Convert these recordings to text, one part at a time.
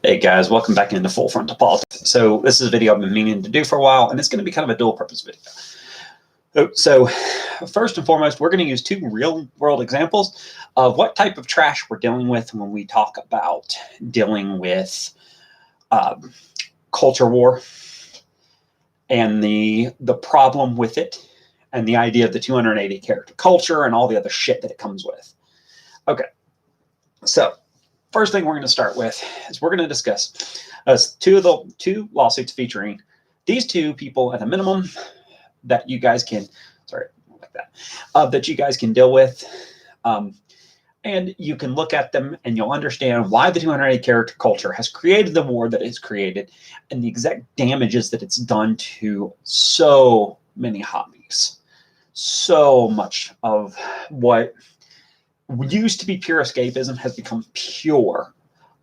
Hey guys, welcome back into Full Frontal Politics. So this is a video I've been meaning to do for a while, and it's going to be kind of a dual purpose video. So first and foremost, we're going to use two real world examples of what type of trash we're dealing with when we talk about dealing with culture war and the problem with it and the idea of the 280 character culture and all the other shit that it comes with. Okay, so first thing we're going to start with is we're going to discuss two lawsuits featuring these two people at a minimum that you guys can, that you guys can deal with. And you can look at them and you'll understand why the 280 character culture has created the war that it's created and the exact damages that it's done to so many hobbies. So much of what used to be pure escapism has become pure,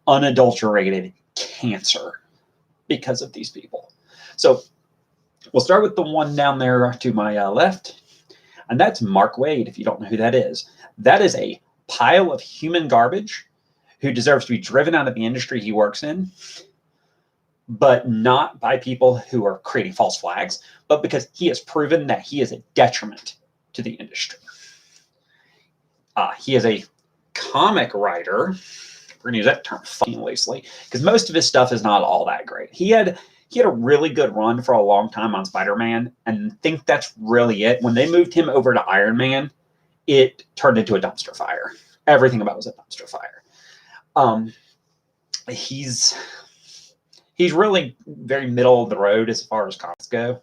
unadulterated cancer because of these people. So we'll start with the one down there to my left, and that's Mark Wade. If you don't know who that is a pile of human garbage who deserves to be driven out of the industry he works in, but not by people who are creating false flags, but because he has proven that he is a detriment to the industry. He is a comic writer. We're going to use that term fucking loosely because most of his stuff is not all that great. He had a really good run for a long time on Spider-Man, and I think that's really it. When they moved him over to Iron Man, it turned into a dumpster fire. Everything about it was a dumpster fire. He's really very middle of the road as far as comics go.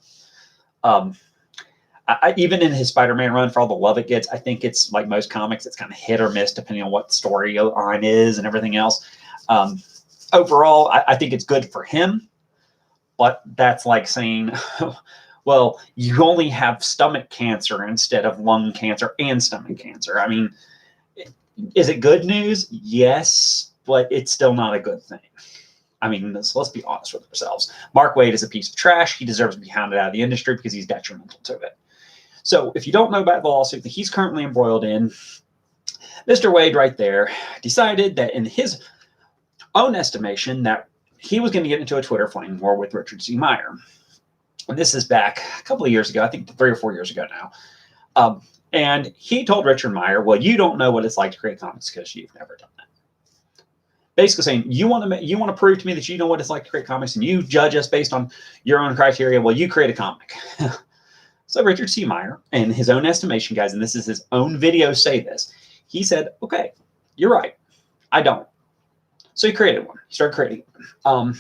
Even in his Spider-Man run, for all the love it gets, I think it's like most comics, it's kind of hit or miss depending on what the storyline is and everything else. Overall, I think it's good for him, but that's like saying, well, you only have stomach cancer instead of lung cancer and stomach cancer. I mean, is it good news? Yes, but it's still not a good thing. I mean, let's be honest with ourselves. Mark Wade is a piece of trash. He deserves to be hounded out of the industry because he's detrimental to it. So if you don't know about the lawsuit that he's currently embroiled in, Mr. Wade right there decided that in his own estimation that he was going to get into a Twitter flame war with Richard C. Meyer. And this is back a couple of years ago, I think 3 or 4 years ago now. And he told Richard Meyer, well, you don't know what it's like to create comics because you've never done that. Basically saying, you want to prove to me that you know what it's like to create comics and you judge us based on your own criteria. Well, you create a comic. So Richard C. Meyer, in his own estimation, guys, and this is his own video say this, he said, okay, you're right. I don't. So he created one. He started creating one.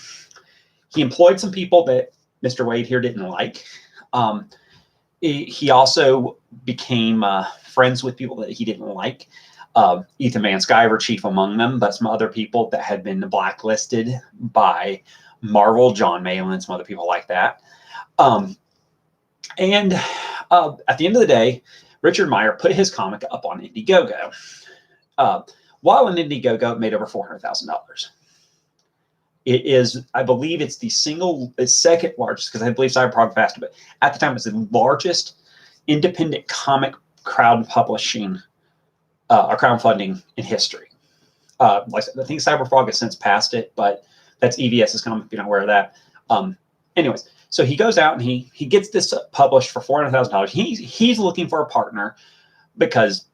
He employed some people that Mr. Wade here didn't like. He also became friends with people that he didn't like. Ethan Van Sciver, chief among them, but some other people that had been blacklisted by Marvel, John Malin, some other people like that. And at the end of the day, Richard Meyer put his comic up on Indiegogo. While on Indiegogo, it made over $400,000. It is, I believe it's the second largest, because I believe Cyberpunk faster, but at the time it was the largest independent comic crowdfunding in history. Like I said, I think Cyberfrog has since passed it, but that's EVS's comic if you're not aware of that. Anyways, so he goes out and he gets this published for $400,000. He's looking for a partner because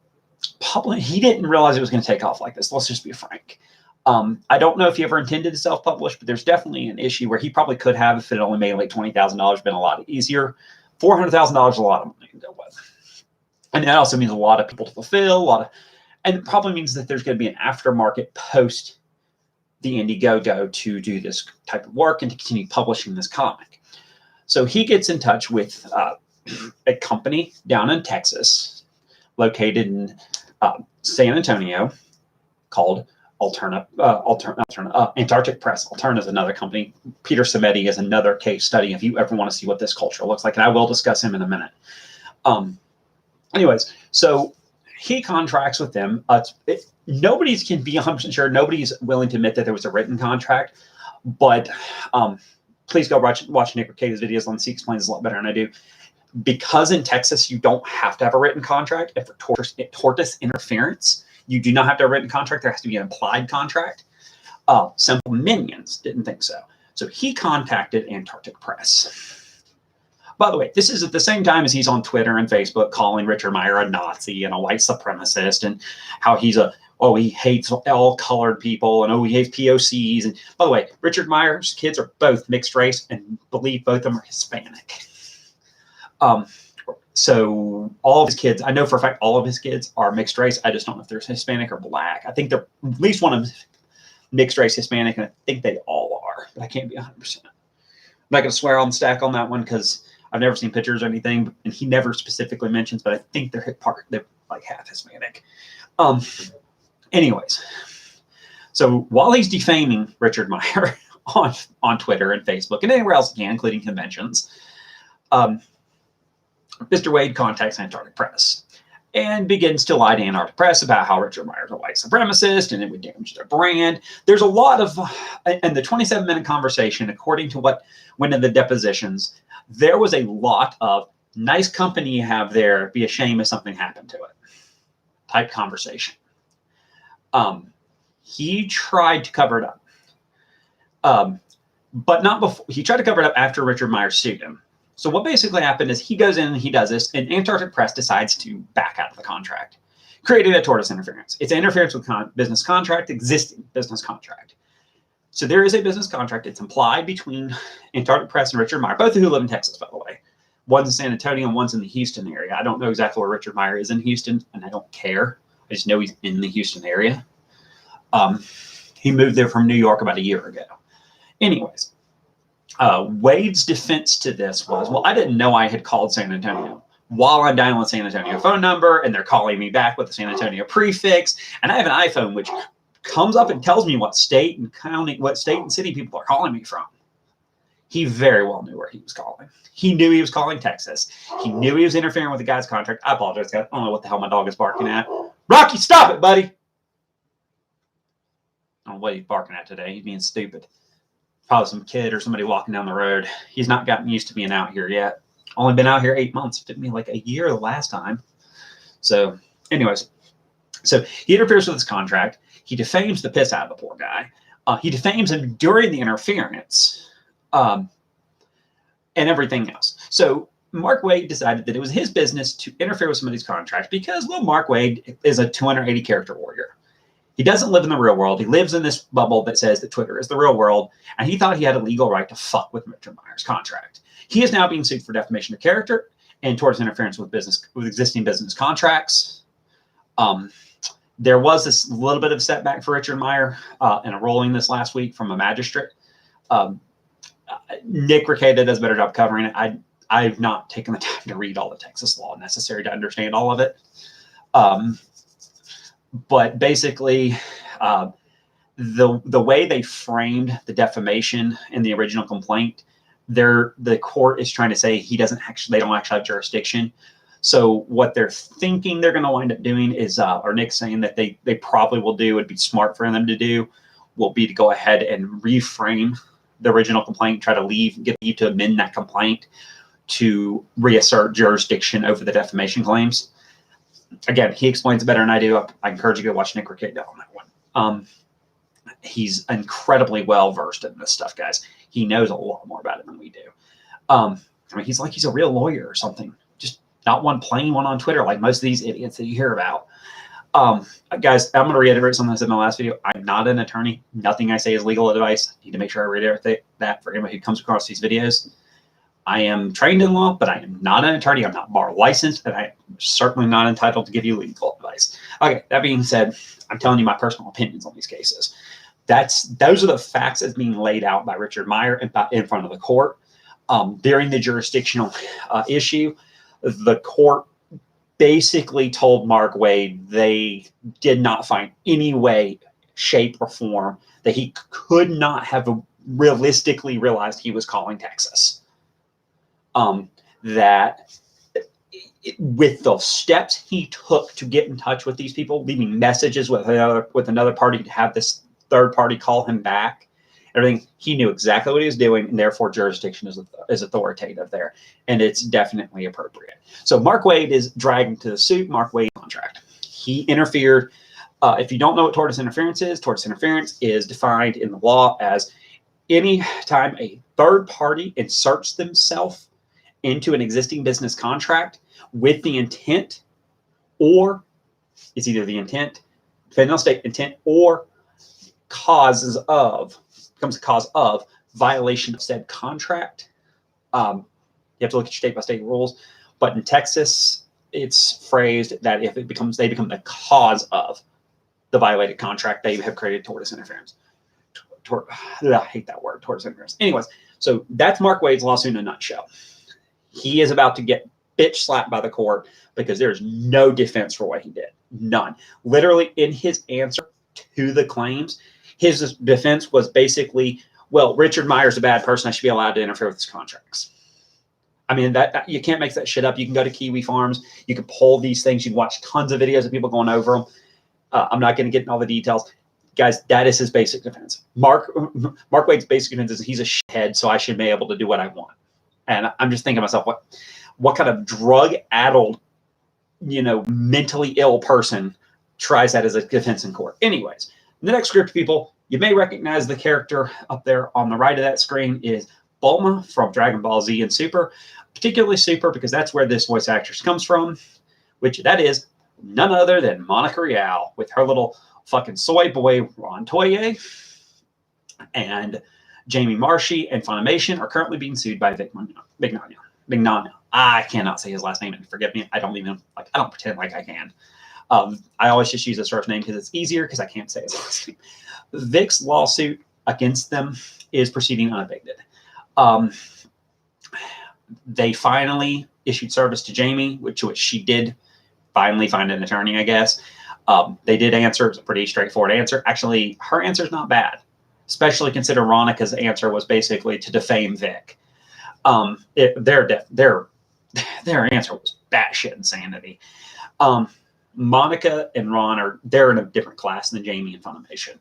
he didn't realize it was going to take off like this. Let's just be frank. I don't know if he ever intended to self-publish, but there's definitely an issue where he probably could have if it only made like $20,000, been a lot easier. $400,000 is a lot of money to deal with. And that also means a lot of people to fulfill, and it probably means that there's going to be an aftermarket post the Indiegogo to do this type of work and to continue publishing this comic. So he gets in touch with a company down in Texas, located in San Antonio, called Antarctic Press. Alterna is another company. Peter Samedi is another case study if you ever want to see what this culture looks like, and I will discuss him in a minute. Anyways, so he contracts with them. Nobody can be 100% sure. Nobody's willing to admit that there was a written contract, but please go watch Nick Ricada's videos on this. He explains this a lot better than I do. Because in Texas, you don't have to have a written contract. And for tortious interference, you do not have to have a written contract. There has to be an implied contract. Simple Minions didn't think so. So he contacted Antarctic Press. By the way, this is at the same time as he's on Twitter and Facebook calling Richard Meyer a Nazi and a white supremacist, and how he hates all colored people, and he hates POCs. And by the way, Richard Meyer's kids are both mixed race, and believe both of them are Hispanic. So all of his kids, I know for a fact all of his kids are mixed race. I just don't know if they're Hispanic or black. I think they're at least one of them mixed race Hispanic, and I think they all are, but I can't be 100%. I'm not going to swear on the stack on that one because I've never seen pictures or anything, and he never specifically mentions, but I think they're like half Hispanic. Anyways, so while he's defaming Richard Meyer on Twitter and Facebook and anywhere else he can, including conventions, Mr. Wade contacts Antarctic Press and begins to lie to Antarctic Press about how Richard Meyer's a white supremacist and it would damage their brand. There's a lot of, in the 27-minute conversation, according to what went in the depositions, there was a lot of nice company you have there, be a shame if something happened to it type conversation. He tried to cover it up, but not before. He tried to cover it up after Richard Meyer sued him. So what basically happened is he goes in and he does this, and Antarctic Press decides to back out of the contract, creating a tortoise interference. It's interference with business contract, existing business contract. So there is a business contract. It's implied between Antarctic Press and Richard Meyer, both of who live in Texas, by the way. One's in San Antonio and one's in the Houston area. I don't know exactly where Richard Meyer is in Houston, and I don't care. I just know he's in the Houston area. He moved there from New York about a year ago. Anyways. Wade's defense to this was, well, I didn't know I had called San Antonio while I'm dialing the San Antonio phone number, and they're calling me back with the San Antonio prefix. And I have an iPhone which comes up and tells me what state and county, what state and city people are calling me from. He very well knew where he was calling. He knew he was calling Texas. He knew he was interfering with the guy's contract. I apologize, guys. I don't know what the hell my dog is barking at. Rocky, stop it, buddy. I don't know what he's barking at today. He's being stupid. Probably some kid or somebody walking down the road. He's not gotten used to being out here yet. Only been out here 8 months. It took me like a year the last time. So anyways, so he interferes with his contract. He defames the piss out of the poor guy. He defames him during the interference and everything else. So Mark Wade decided that it was his business to interfere with somebody's contract because, well, Mark Wade is a 280 character warrior. He doesn't live in the real world. He lives in this bubble that says that Twitter is the real world, and he thought he had a legal right to fuck with Richard Meyer's contract. He is now being sued for defamation of character and towards interference with existing business contracts. There was this little bit of setback for Richard Meyer in a ruling this last week from a magistrate. Nick Ricada does a better job covering it. I've not taken the time to read all the Texas law necessary to understand all of it. But basically, the way they framed the defamation in the original complaint, the court is trying to say they don't actually have jurisdiction. So what they're thinking they're going to wind up doing is, or Nick's saying that they probably will do, it'd be smart for them to do, will be to go ahead and reframe the original complaint, try to get you to amend that complaint to reassert jurisdiction over the defamation claims. Again, he explains it better than I do. I encourage you to go watch Nick Ricada on that one. He's incredibly well versed in this stuff, guys. He knows a lot more about it than we do. I mean, he's like he's a real lawyer or something. Just not one plain one on Twitter like most of these idiots that you hear about. Guys, I'm going to reiterate something I said in my last video. I'm not an attorney. Nothing I say is legal advice. I need to make sure I reiterate that for anybody who comes across these videos. I am trained in law, but I am not an attorney. I'm not bar licensed, and I'm certainly not entitled to give you legal advice. Okay, that being said, I'm telling you my personal opinions on these cases. Those are the facts as being laid out by Richard Meyer in front of the court. During the jurisdictional issue, the court basically told Mark Wade they did not find any way, shape, or form that he could not have realistically realized he was calling Texas. That with the steps he took to get in touch with these people, leaving messages with another party to have this third party call him back, everything, he knew exactly what he was doing, and therefore jurisdiction is authoritative there, and it's definitely appropriate. So Mark Wade is dragged to the suit. Mark Wade contract. He interfered If you don't know what tortious interference is defined in the law as any time a third party inserts themselves into an existing business contract with the intent, or it's either the intent, depending on state, intent or becomes a cause of violation of said contract. You have to look at your state by state rules, but in Texas, it's phrased that if they become the cause of the violated contract, they have created tortious interference. I hate that word, tortious interference. Anyways, so that's Mark Wade's lawsuit in a nutshell. He is about to get bitch slapped by the court because there's no defense for what he did. None. Literally, in his answer to the claims, his defense was basically, well, Richard Meyer's a bad person. I should be allowed to interfere with his contracts. I mean, that you can't make that shit up. You can go to Kiwi Farms. You can pull these things. You can watch tons of videos of people going over them. I'm not going to get in all the details. Guys, that is his basic defense. Mark Wade's basic defense is he's a shithead, so I should be able to do what I want. And I'm just thinking to myself, what kind of drug-addled, mentally ill person tries that as a defense in court? Anyways, the next group of people, you may recognize the character up there on the right of that screen is Bulma from Dragon Ball Z and Super, particularly Super because that's where this voice actress comes from, which that is none other than Monica Rial with her little fucking soy boy Ron Toye, and Jamie Marshy and Funimation are currently being sued by Vic Mignogna. I cannot say his last name, and forgive me, I don't pretend like I can. I always just use his first name because it's easier because I can't say his last name. Vic's lawsuit against them is proceeding unabated. They finally issued service to Jamie, which she did finally find an attorney, I guess. They did answer. It was a pretty straightforward answer. Actually, her answer is not bad, especially consider Ronica's answer was basically to defame Vic. Their answer was batshit insanity. Monica and Ron they're in a different class than Jamie and Funimation.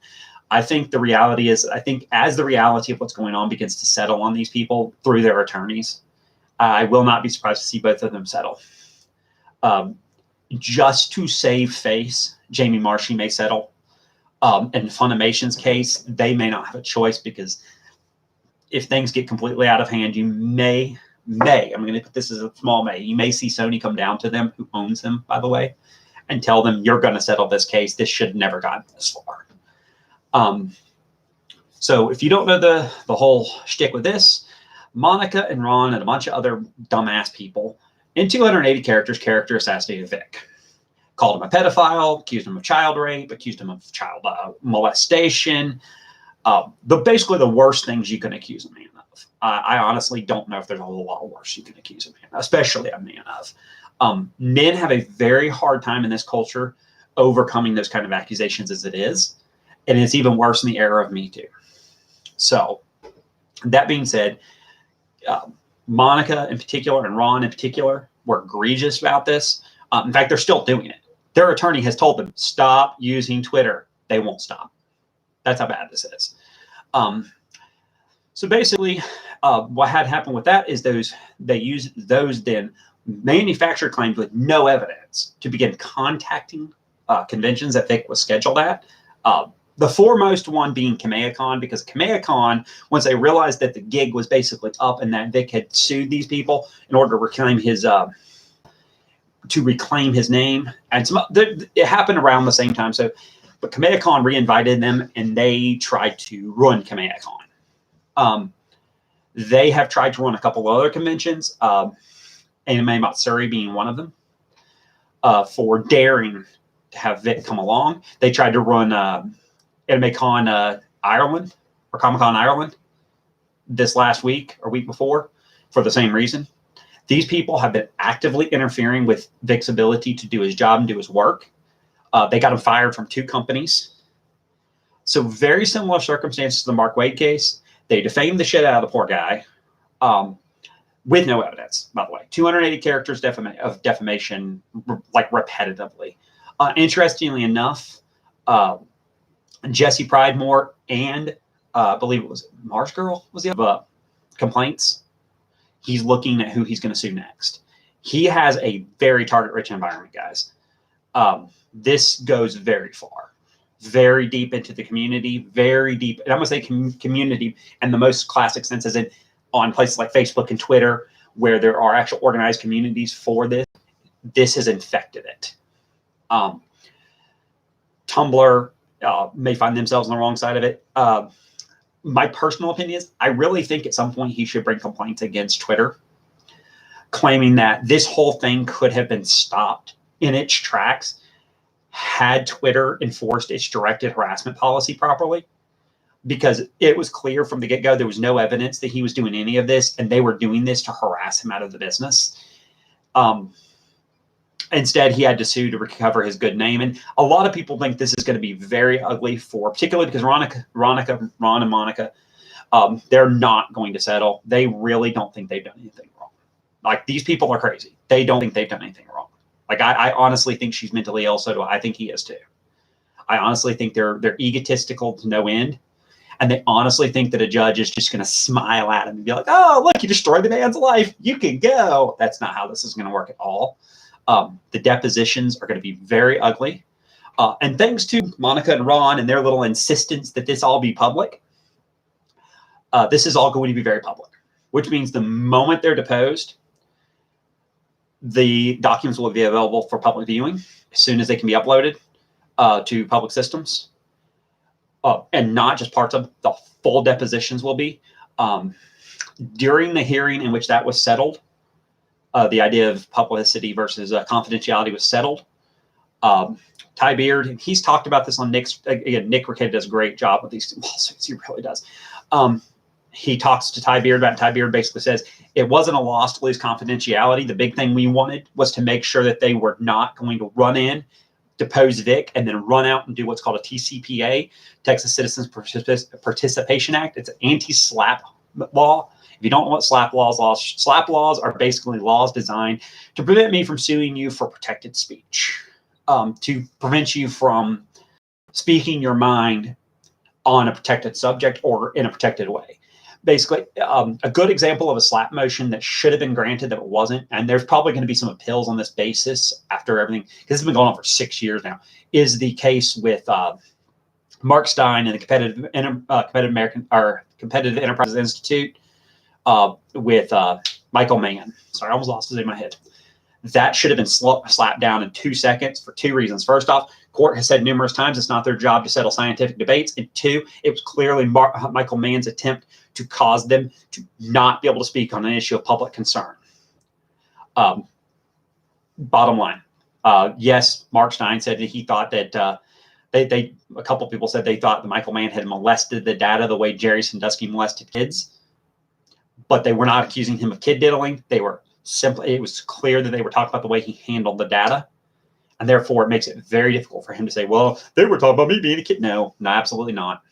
I think the reality is, as the reality of what's going on begins to settle on these people through their attorneys, I will not be surprised to see both of them settle. Just to save face, Jamie Marshy may settle. In Funimation's case, they may not have a choice because if things get completely out of hand, you may, I'm going to put this as a small may, you may see Sony come down to them, who owns them, by the way, and tell them, you're going to settle this case. This should never gotten this far. So if you don't know the whole shtick with this, Monica and Ron and a bunch of other dumbass people in 280 character assassinated Vic. Called him a pedophile, accused him of child rape, accused him of child molestation. Basically the worst things you can accuse a man of. I honestly don't know if there's a whole lot worse you can accuse a man, especially a man of. Men have a very hard time in this culture overcoming those kind of accusations as it is. And it's even worse in the era of Me Too. So that being said, Monica in particular and Ron in particular were egregious about this. In fact, they're still doing it. Their attorney has told them, stop using Twitter. They won't stop. That's how bad this is. So basically, what had happened with that is they used those then manufactured claims with no evidence to begin contacting conventions that Vic was scheduled at. The foremost one being KamehaCon, because KamehaCon, once they realized that the gig was basically up and that Vic had sued these people in order to reclaim his name, and it happened around the same time. But KamehaCon re-invited them, and they tried to run KamehaCon. They have tried to run a couple of other conventions, Anime Matsuri being one of them, for daring to have Vic come along. They tried to run AnimeCon Ireland or Comic-Con Ireland this last week or week before for the same reason. These people have been actively interfering with Vic's ability to do his job and do his work. They got him fired from 2 companies. So very similar circumstances to the Mark Wade case. They defamed the shit out of the poor guy with no evidence, by the way. 280 characters of defamation, like repetitively. Interestingly enough, Jesse Pridemore and I believe it was Mars Girl was the other complaints. He's looking at who he's going to sue next. He has a very target-rich environment, guys. This goes very far. very deep into the community, very deep. And I'm going to say community and the most classic sense is in on places like Facebook and Twitter, where there are actual organized communities for this. This has infected it. Tumblr may find themselves on the wrong side of it. My personal opinion is I really think at some point he should bring complaints against Twitter, claiming that this whole thing could have been stopped in its tracks had Twitter enforced its directed harassment policy properly, because it was clear from the get-go there was no evidence that he was doing any of this, and they were doing this to harass him out of the business. Instead, he had to sue to recover his good name. And a lot of people think this is going to be very ugly particularly because Ron and Monica, they're not going to settle. They really don't think they've done anything wrong. Like, these people are crazy. They don't think they've done anything wrong. Like, I honestly think she's mentally ill, so do I. I think he is too. I honestly think they're egotistical to no end. And they honestly think that a judge is just going to smile at him and be like, oh, look, you destroyed the man's life. You can go. That's not how this is going to work at all. The depositions are going to be very ugly. And thanks to Monica and Ron and their little insistence that this all be public, this is all going to be very public, which means the moment they're deposed, the documents will be available for public viewing as soon as they can be uploaded to public systems. And not just parts of the full depositions will be. During the hearing in which that was settled, the idea of publicity versus confidentiality was settled. Ty Beard, he's talked about this on Nick's, again, Nick Ricketta does a great job with these lawsuits, he really does. He talks to Ty Beard about it. Ty Beard basically says, it wasn't a loss to lose confidentiality. The big thing we wanted was to make sure that they were not going to run in, depose Vic, and then run out and do what's called a TCPA, Texas Citizens Participation Act. It's an anti-SLAPP law. If you don't know what SLAPP laws are basically laws designed to prevent me from suing you for protected speech, to prevent you from speaking your mind on a protected subject or in a protected way. Basically, a good example of a SLAPP motion that should have been granted that it wasn't, and there's probably going to be some appeals on this basis after everything, because it's been going on for 6 years now, is the case with Mark Stein and the Competitive Enterprises Institute with Michael Mann. Sorry, I almost lost his name in my head. That should have been slapped down in 2 seconds for two reasons. First off, court has said numerous times it's not their job to settle scientific debates. And two, it was clearly Michael Mann's attempt to cause them to not be able to speak on an issue of public concern. Bottom line, yes, Mark Stein said that he thought that a couple of people said they thought that Michael Mann had molested the data the way Jerry Sandusky molested kids, but they were not accusing him of kid diddling. They were simply, it was clear that they were talking about the way he handled the data. And therefore, it makes it very difficult for him to say, well, they were talking about me being a kid. No, absolutely not.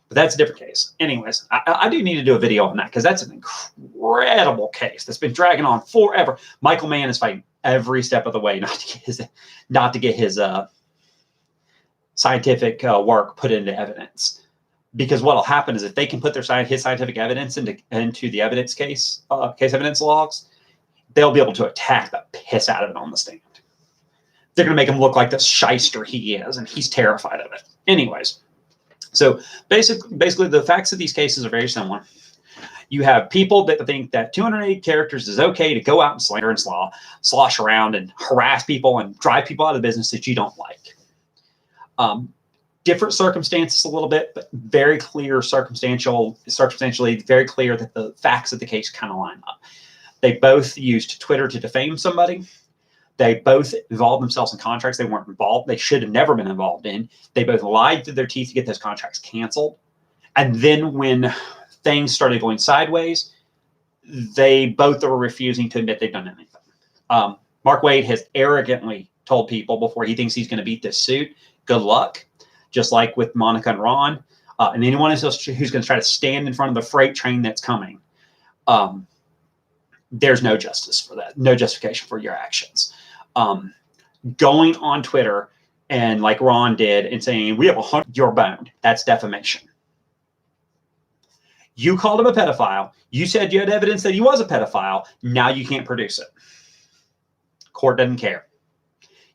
But that's a different case. Anyways, I do need to do a video on that because that's an incredible case that's been dragging on forever. Michael Mann is fighting every step of the way not to get his scientific work put into evidence. Because what will happen is if they can put his scientific evidence into the evidence case evidence logs, they'll be able to attack the piss out of it on the stand. They're going to make him look like the shyster he is, and he's terrified of it. Anyways, so basically the facts of these cases are very similar. You have people that think that 280 characters is okay to go out and slander and slosh around and harass people and drive people out of the business that you don't like. Different circumstances a little bit, but very clear circumstantially very clear that the facts of the case kind of line up. They both used Twitter to defame somebody. They both involved themselves in contracts they weren't involved. They should have never been involved in. They both lied through their teeth to get those contracts canceled. And then when things started going sideways, they both were refusing to admit they've done anything. Mark Wade has arrogantly told people before he thinks he's going to beat this suit, good luck. Just like with Monica and Ron, and anyone else who's going to try to stand in front of the freight train that's coming, there's no justice for that, no justification for your actions. Going on Twitter and like Ron did and saying, we have 100, you're boned. That's defamation. You called him a pedophile. You said you had evidence that he was a pedophile. Now you can't produce it. Court doesn't care.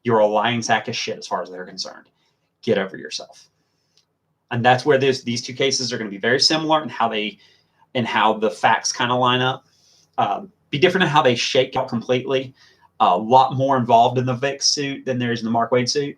You're a lying sack of shit as far as they're concerned. get over yourself. And that's where these two cases are going to be very similar in how the facts kind of line up. Be different in how they shake out completely. A lot more involved in the Vic suit than there is in the Mark Wade suit.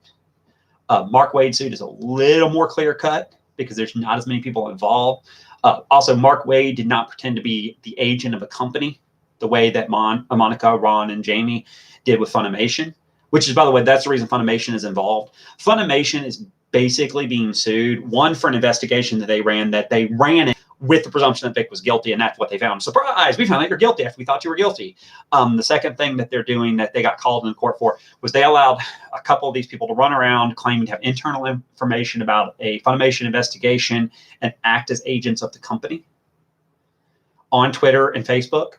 Mark Wade suit is a little more clear cut because there's not as many people involved. Also, Mark Wade did not pretend to be the agent of a company the way that Monica, Ron, and Jamie did with Funimation, which is, by the way, that's the reason Funimation is involved. Funimation is basically being sued, one, for an investigation that they ran it with the presumption that Vic was guilty, and that's what they found. Surprise, we found out you're guilty after we thought you were guilty. The second thing that they're doing that they got called in court for was they allowed a couple of these people to run around claiming to have internal information about a Funimation investigation and act as agents of the company on Twitter and Facebook.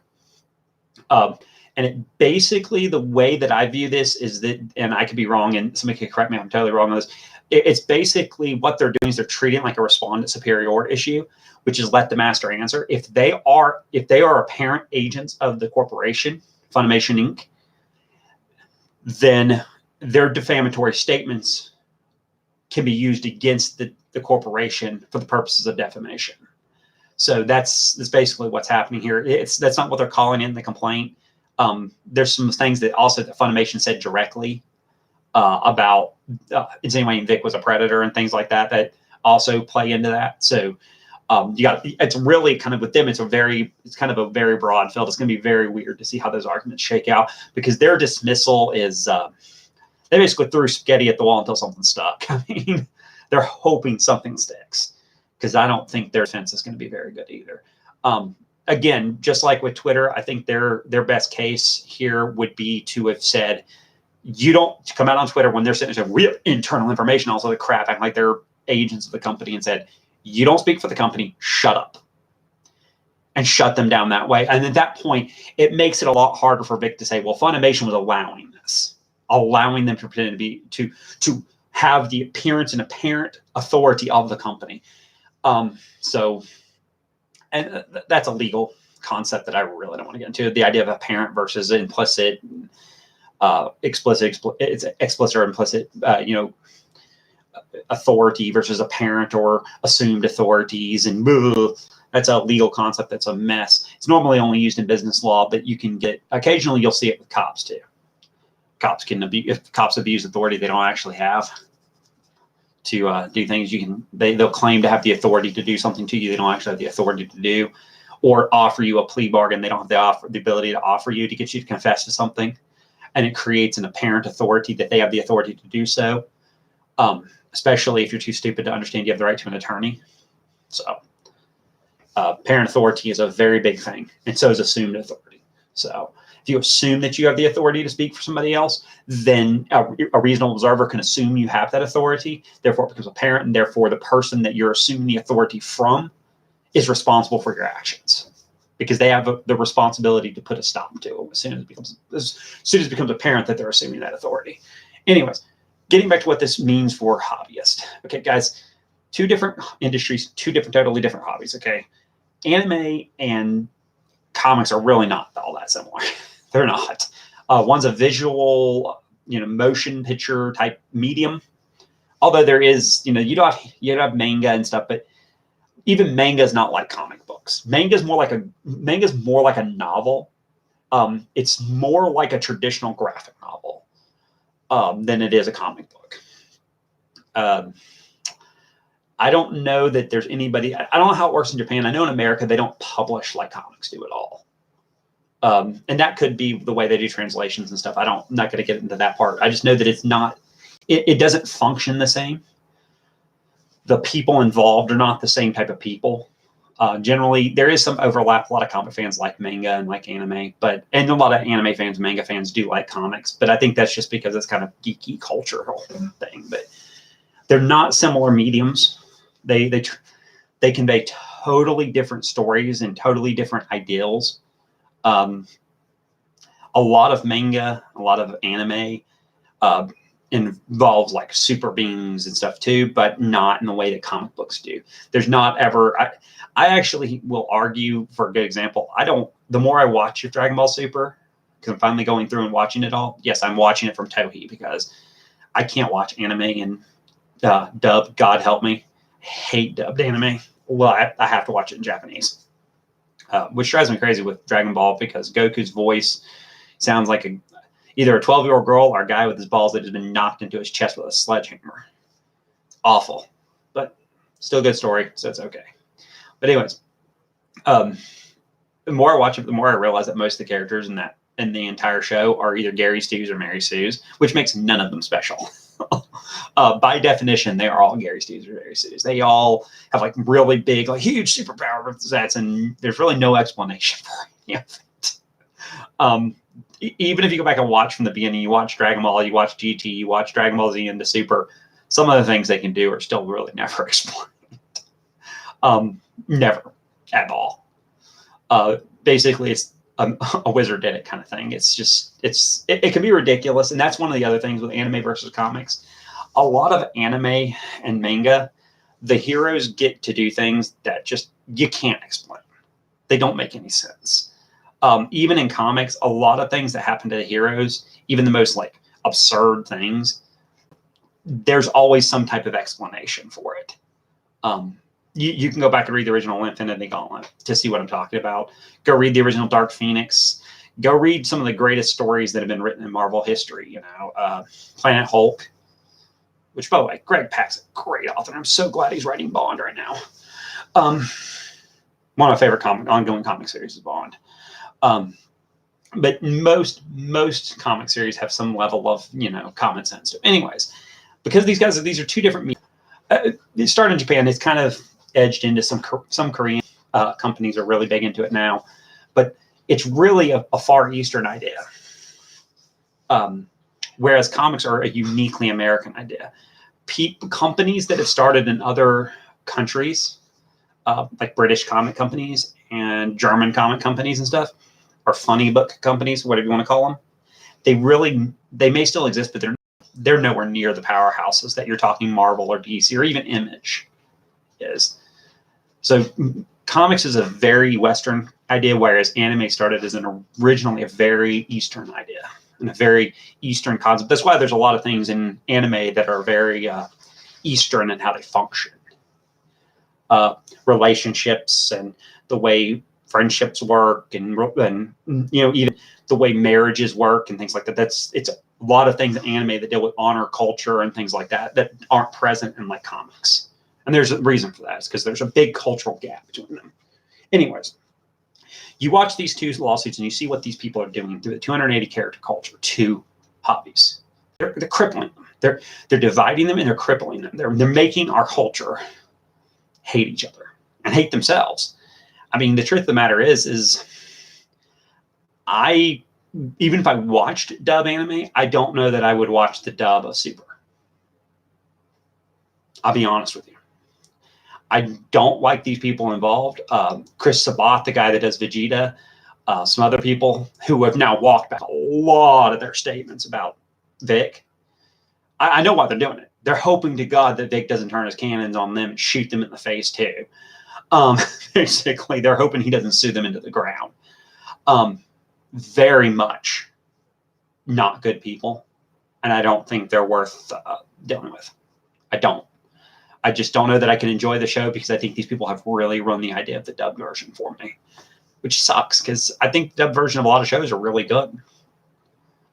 And it basically, the way that I view this is that, and I could be wrong, and somebody could correct me if I'm totally wrong on this, it's basically what they're doing is they're treating it like a respondent superior issue, which is let the master answer. If they are apparent agents of the corporation, Funimation Inc., then their defamatory statements can be used against the corporation for the purposes of defamation. So that's basically what's happening here. That's not what they're calling in the complaint. There's some things that also that Funimation said directly about insinuating Vic was a predator and things like that that also play into that. So it's really kind of with them, it's kind of a very broad field. It's going to be very weird to see how those arguments shake out because their dismissal is they basically threw spaghetti at the wall until something stuck. I mean, they're hoping something sticks because I don't think their defense is going to be very good either. Again, just like with Twitter, I think their best case here would be to have said, you don't come out on Twitter when they're sitting there saying, we have internal information, also the crap, acting like they're agents of the company, and said, you don't speak for the company, shut up. And shut them down that way. And at that point, it makes it a lot harder for Vic to say, well, Funimation was allowing this, allowing them to pretend to have the appearance and apparent authority of the company. And that's a legal concept that I really don't want to get into. The idea of apparent versus implicit, explicit or implicit, authority versus apparent or assumed authorities, and that's a legal concept that's a mess. It's normally only used in business law, but you can get occasionally you'll see it with cops too. If cops abuse authority they don't actually have to do things, they'll claim to have the authority to do something to you they don't actually have the authority to do, or offer you a plea bargain they don't have the ability to offer you to get you to confess to something, and it creates an apparent authority that they have the authority to do so, especially if you're too stupid to understand you have the right to an attorney. So apparent authority is a very big thing, and so is assumed authority. So if you assume that you have the authority to speak for somebody else, then a reasonable observer can assume you have that authority. Therefore, it becomes apparent, and therefore the person that you're assuming the authority from is responsible for your actions because they have the responsibility to put a stop to it as soon as it becomes apparent that they're assuming that authority. Anyways, getting back to what this means for hobbyists. Okay, guys, two different industries, totally different hobbies. Okay, anime and comics are really not all that similar. They're not. One's a visual, motion picture type medium. Although there is, you don't have manga and stuff, but even manga is not like comic books. Manga's more like a novel. It's more like a traditional graphic novel than it is a comic book. I don't know that there's anybody. I don't know how it works in Japan. I know in America they don't publish like comics do at all. And that could be the way they do translations and stuff. I'm not going to get into that part. I just know that it's not, it doesn't function the same. The people involved are not the same type of people. Generally, there is some overlap. A lot of comic fans like manga and like anime, and a lot of anime fans, manga fans do like comics. But I think that's just because it's kind of geeky cultural thing. But they're not similar mediums. They convey totally different stories and totally different ideals. A lot of manga, a lot of anime involves like super beings and stuff too, but not in the way that comic books do. There's not ever. I actually will argue for a good example. The more I watch of Dragon Ball Super, because I'm finally going through and watching it all. Yes, I'm watching it from Toei because I can't watch anime and Dub, God help me. Hate dubbed anime. Well, I have to watch it in Japanese, which drives me crazy with Dragon Ball because Goku's voice sounds like either a 12-year-old girl or a guy with his balls that has been knocked into his chest with a sledgehammer. Awful, but still good story, so it's okay. But anyways, the more I watch it, the more I realize that most of the characters in the entire show are either Gary Stews or Mary Sue's, which makes none of them special. By definition, they are all Gary Stews or Mary Sue's. They all have like really big, like huge superpower sets, and there's really no explanation for any of it. Even if you go back and watch from the beginning, you watch Dragon Ball, you watch GT, you watch Dragon Ball Z into Super, some of the things they can do are still really never explained. Never at all. Basically, it's a wizard did it kind of thing. It's just, it can be ridiculous. And that's one of the other things with anime versus comics. A lot of anime and manga, the heroes get to do things that just, you can't explain. They don't make any sense. Even in comics, a lot of things that happen to the heroes, even the most like absurd things, there's always some type of explanation for it. You can go back and read the original Infinity Gauntlet to see what I'm talking about. Go read the original Dark Phoenix. Go read some of the greatest stories that have been written in Marvel history. You know, Planet Hulk, which, by the way, Greg Pak's a great author. I'm so glad he's writing Bond right now. One of my favorite ongoing comic series is Bond. But most comic series have some level of, common sense. So anyways, because these are two different it started in Japan. It's kind of edged into some Korean companies are really big into it now, but it's really a Far Eastern idea. Whereas comics are a uniquely American idea. Companies that have started in other countries, like British comic companies and German comic companies and stuff, or funny book companies, whatever you want to call them, they may still exist, but they're nowhere near the powerhouses that you're talking Marvel or DC or even Image is. So comics is a very Western idea, whereas anime started as originally a very Eastern idea and a very Eastern concept. That's why there's a lot of things in anime that are very Eastern in how they function. Relationships and the way friendships work and even the way marriages work and things like that. It's a lot of things in anime that deal with honor culture and things like that aren't present in like comics. And there's a reason for that. It's because there's a big cultural gap between them. Anyways, you watch these two lawsuits and you see what these people are doing through the 280 character culture to hobbies. They're crippling them. They're dividing them and they're crippling them. They're making our culture hate each other and hate themselves. I mean, the truth of the matter is even if I watched dub anime, I don't know that I would watch the dub of Super. I'll be honest with you. I don't like these people involved. Chris Sabat, the guy that does Vegeta, some other people who have now walked back a lot of their statements about Vic. I know why they're doing it. They're hoping to God that Vic doesn't turn his cannons on them and shoot them in the face too. Basically, they're hoping he doesn't sue them into the ground. Very much not good people. And I don't think they're worth dealing with. I just don't know that I can enjoy the show because I think these people have really run the idea of the dub version for me, which sucks because I think the dub version of a lot of shows are really good.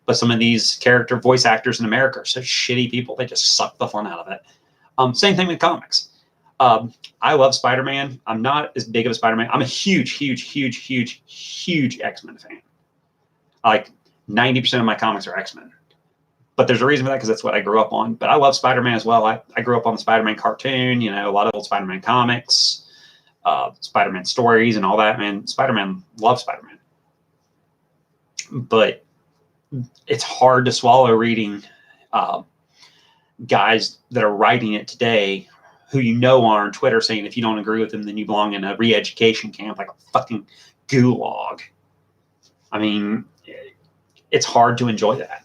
But some of these character voice actors in America are so shitty people, they just suck the fun out of it. Same thing with comics. I love Spider-Man. I'm not as big of a Spider-Man. I'm a huge X-Men fan. Like 90% of my comics are X-Men. But there's a reason for that because that's what I grew up on. But I love Spider-Man as well. I grew up on the Spider-Man cartoon, a lot of old Spider-Man comics, Spider-Man stories and all that, man. Love Spider-Man. But it's hard to swallow reading guys that are writing it today who are on Twitter saying if you don't agree with them, then you belong in a re-education camp like a fucking gulag. I mean, it's hard to enjoy that.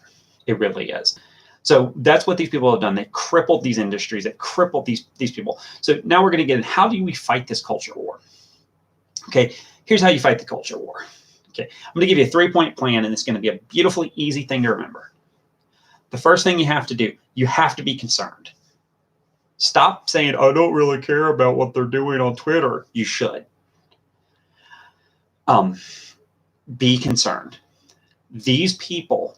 It really is. So that's what these people have done. They've crippled these industries. They've crippled these people. So now we're going to get in, how do we fight this culture war? Okay, here's how you fight the culture war. Okay, I'm going to give you a 3-point plan, and it's going to be a beautifully easy thing to remember. The first thing you have to do, you have to be concerned. Stop saying, I don't really care about what they're doing on Twitter. You should. Be concerned. These people,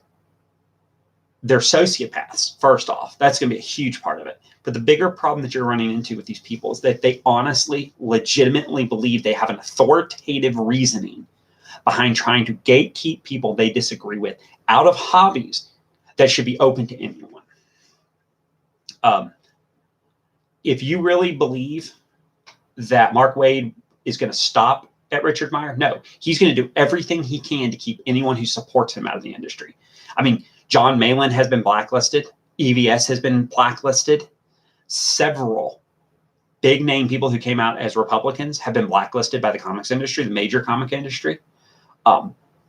they're sociopaths, first off. That's going to be a huge part of it. But the bigger problem that you're running into with these people is that they honestly, legitimately believe they have an authoritative reasoning behind trying to gatekeep people they disagree with out of hobbies that should be open to anyone. If you really believe that Mark Wade is going to stop at Richard Meyer, no. He's going to do everything he can to keep anyone who supports him out of the industry. I mean, John Malin has been blacklisted. EVS has been blacklisted. Several big name people who came out as Republicans have been blacklisted by the comics industry, the major comic industry.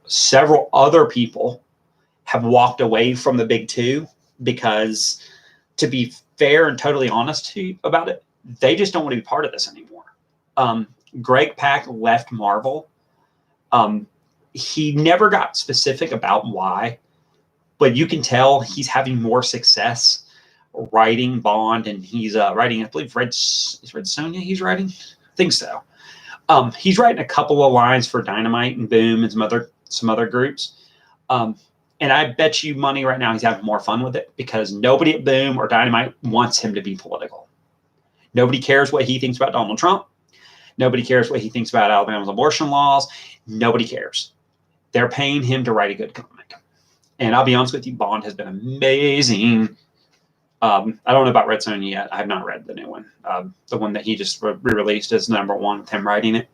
Several other people have walked away from the big two because, to be fair and totally honest about it, they just don't want to be part of this anymore. Greg Pak left Marvel. He never got specific about why, but you can tell he's having more success writing Bond, and he's writing, I believe, Red Sonja he's writing? I think so. He's writing a couple of lines for Dynamite and Boom and some other groups. And I bet you money right now he's having more fun with it because nobody at Boom or Dynamite wants him to be political. Nobody cares what he thinks about Donald Trump. Nobody cares what he thinks about Alabama's abortion laws. Nobody cares. They're paying him to write a good comic. And I'll be honest with you, Bond has been amazing. I don't know about Red Sonja yet. I have not read the new one. The one that he just re-released is #1 with him writing it.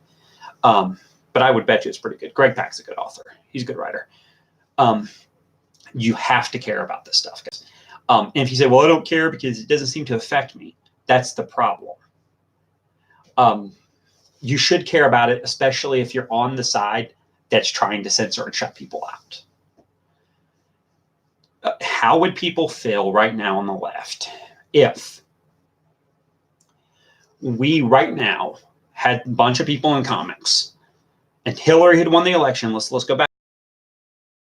But I would bet you it's pretty good. Greg Pak's a good author. He's a good writer. You have to care about this stuff, guys. And if you say, well, I don't care because it doesn't seem to affect me, that's the problem. You should care about it, especially if you're on the side that's trying to censor and shut people out. How would people feel right now on the left if we right now had a bunch of people in comics and Hillary had won the election? Let's go back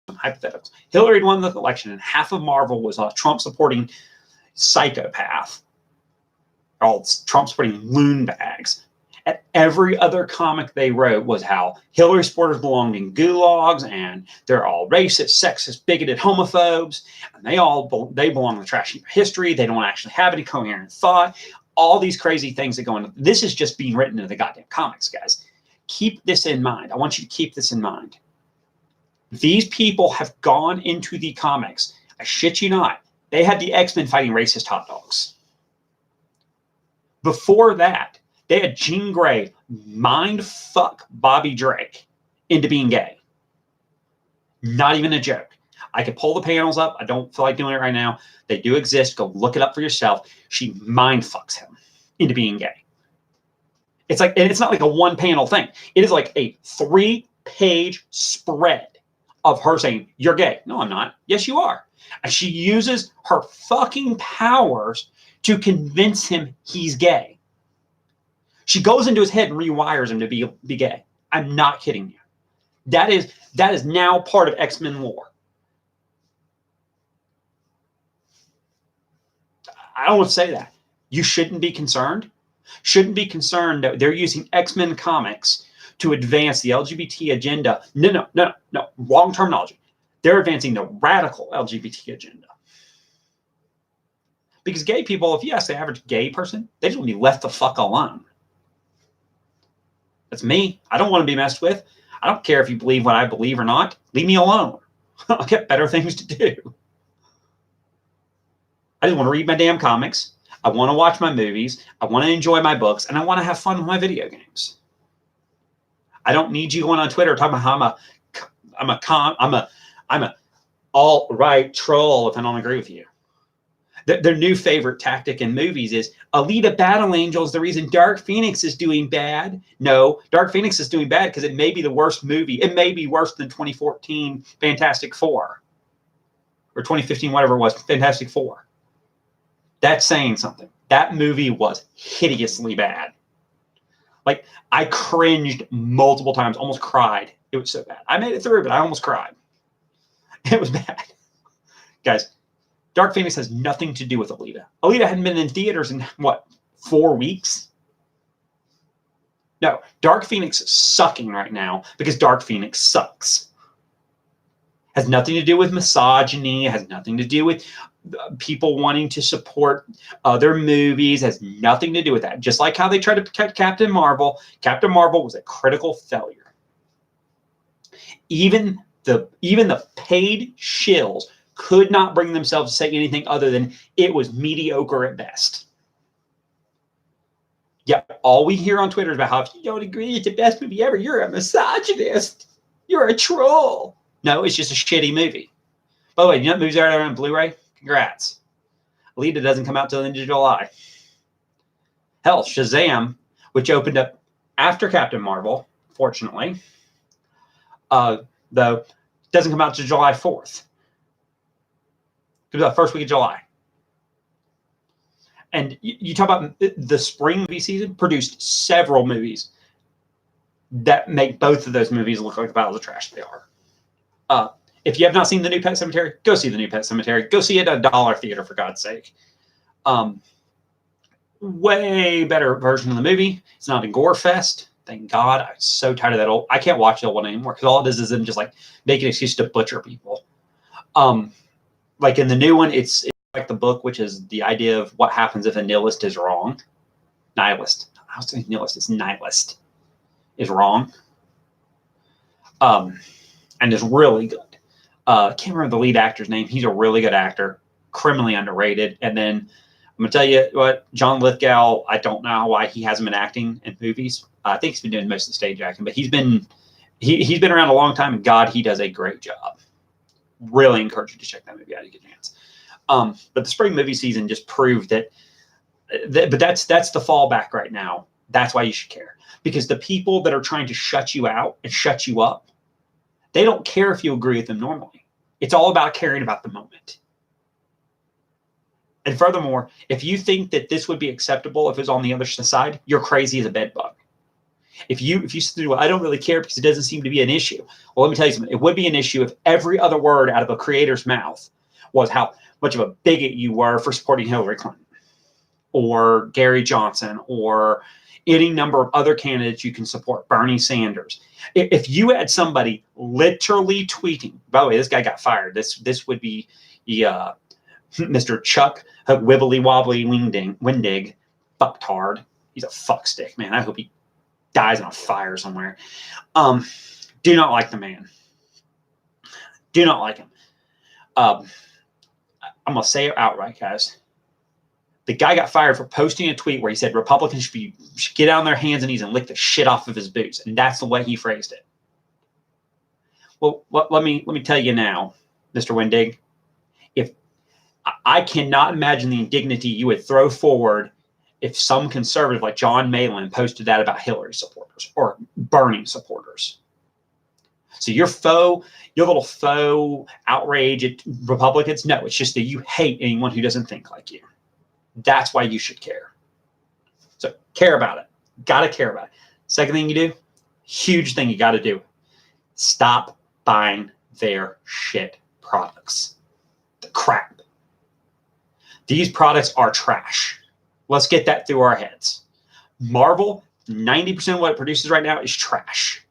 to some hypotheticals. Hillary had won the election and half of Marvel was a Trump supporting psychopath. All Trump supporting loon bags. And every other comic they wrote was how Hillary supporters belonged in gulags and they're all racist, sexist, bigoted homophobes, and they belong in the trash heap of history. They don't actually have any coherent thought. All these crazy things that go on. This is just being written into the goddamn comics, guys. Keep this in mind. I want you to keep this in mind. These people have gone into the comics. I shit you not. They had the X-Men fighting racist hot dogs. Before that, they had Jean Grey mind fuck Bobby Drake into being gay. Not even a joke. I could pull the panels up. I don't feel like doing it right now. They do exist. Go look it up for yourself. She mind fucks him into being gay. It's like, and it's not like a one panel thing. It is like a 3-page spread of her saying, you're gay. No, I'm not. Yes, you are. And she uses her fucking powers to convince him he's gay. She goes into his head and rewires him to be gay. I'm not kidding you. That is now part of X-Men lore. I don't want to say that. You shouldn't be concerned. Shouldn't be concerned that they're using X-Men comics to advance the LGBT agenda. No. Wrong terminology. They're advancing the radical LGBT agenda. Because gay people, if you ask the average gay person, they just want to be left the fuck alone. That's me. I don't want to be messed with. I don't care if you believe what I believe or not. Leave me alone. I'll get better things to do. I just want to read my damn comics. I want to watch my movies. I want to enjoy my books, and I want to have fun with my video games. I don't need you going on Twitter talking about how I'm a alt-right troll if I don't agree with you. Their new favorite tactic in movies is Alita Battle Angel is the reason Dark Phoenix is doing bad. No, Dark Phoenix is doing bad because it may be the worst movie. It may be worse than 2014 Fantastic Four or 2015, whatever it was, Fantastic Four. That's saying something. That movie was hideously bad. Like, I cringed multiple times, almost cried. It was so bad. I made it through, but I almost cried. It was bad. Guys, Dark Phoenix has nothing to do with Alita. Alita hadn't been in theaters in, what, 4 weeks? No, Dark Phoenix is sucking right now because Dark Phoenix sucks. Has nothing to do with misogyny, has nothing to do with people wanting to support other movies, has nothing to do with that. Just like how they tried to protect Captain Marvel. Captain Marvel was a critical failure. Even the paid shills could not bring themselves to say anything other than it was mediocre at best. Yeah, all we hear on Twitter is about how if you don't agree it's the best movie ever, you're a misogynist. You're a troll. No, it's just a shitty movie. By the way, you know what movies are out on Blu-ray? Congrats. Alita doesn't come out till the end of July. Hell, Shazam, which opened up after Captain Marvel, fortunately, though, doesn't come out till July 4th. Comes out first week of July. And you talk about the spring movie season produced several movies that make both of those movies look like the piles of trash they are. If you have not seen The New Pet Cemetery, go see The New Pet Cemetery. Go see it at a dollar theater, for God's sake. Way better version of the movie. It's not a gore fest. Thank God. I'm so tired of that old. I can't watch the old one anymore because all it is them just like making an excuse to butcher people. Like in the new one, it's like the book, which is the idea of what happens if a nihilist is wrong. Nihilist. I was saying nihilist. It's nihilist. Is wrong. And is really good. I can't remember the lead actor's name. He's a really good actor. Criminally underrated. And then I'm going to tell you what, John Lithgow, I don't know why he hasn't been acting in movies. I think he's been doing most of the stage acting, but he's been around a long time, and God, he does a great job. Really encourage you to check that movie out if you get a chance. But the spring movie season just proved that but that's the fallback right now. That's why you should care. Because the people that are trying to shut you out and shut you up, they don't care if you agree with them normally. It's all about caring about the moment. And furthermore, if you think that this would be acceptable if it was on the other side, you're crazy as a bedbug. If you say, well, I don't really care because it doesn't seem to be an issue. Well, let me tell you something. It would be an issue if every other word out of a creator's mouth was how much of a bigot you were for supporting Hillary Clinton or Gary Johnson or any number of other candidates you can support, Bernie Sanders. If you had somebody literally tweeting, by the way, this guy got fired. This would be Mr. Chuck Wibbly Wobbly Windig, fucktard. He's a fuckstick, man. I hope he dies in a fire somewhere. Do not like the man. Do not like him. I'm going to say it outright, guys. The guy got fired for posting a tweet where he said Republicans should get on their hands and knees and lick the shit off of his boots. And that's the way he phrased it. Well, let me tell you now, Mr. Windig, if I cannot imagine the indignity you would throw forward if some conservative like John Malin posted that about Hillary supporters or Bernie supporters. So your little faux outrage at Republicans, no, it's just that you hate anyone who doesn't think like you. That's why you should care. So care about it. Got to care about it. Second thing you do, huge thing you got to do, stop buying their shit products. The crap. These products are trash. Let's get that through our heads. Marvel, 90% of what it produces right now is trash.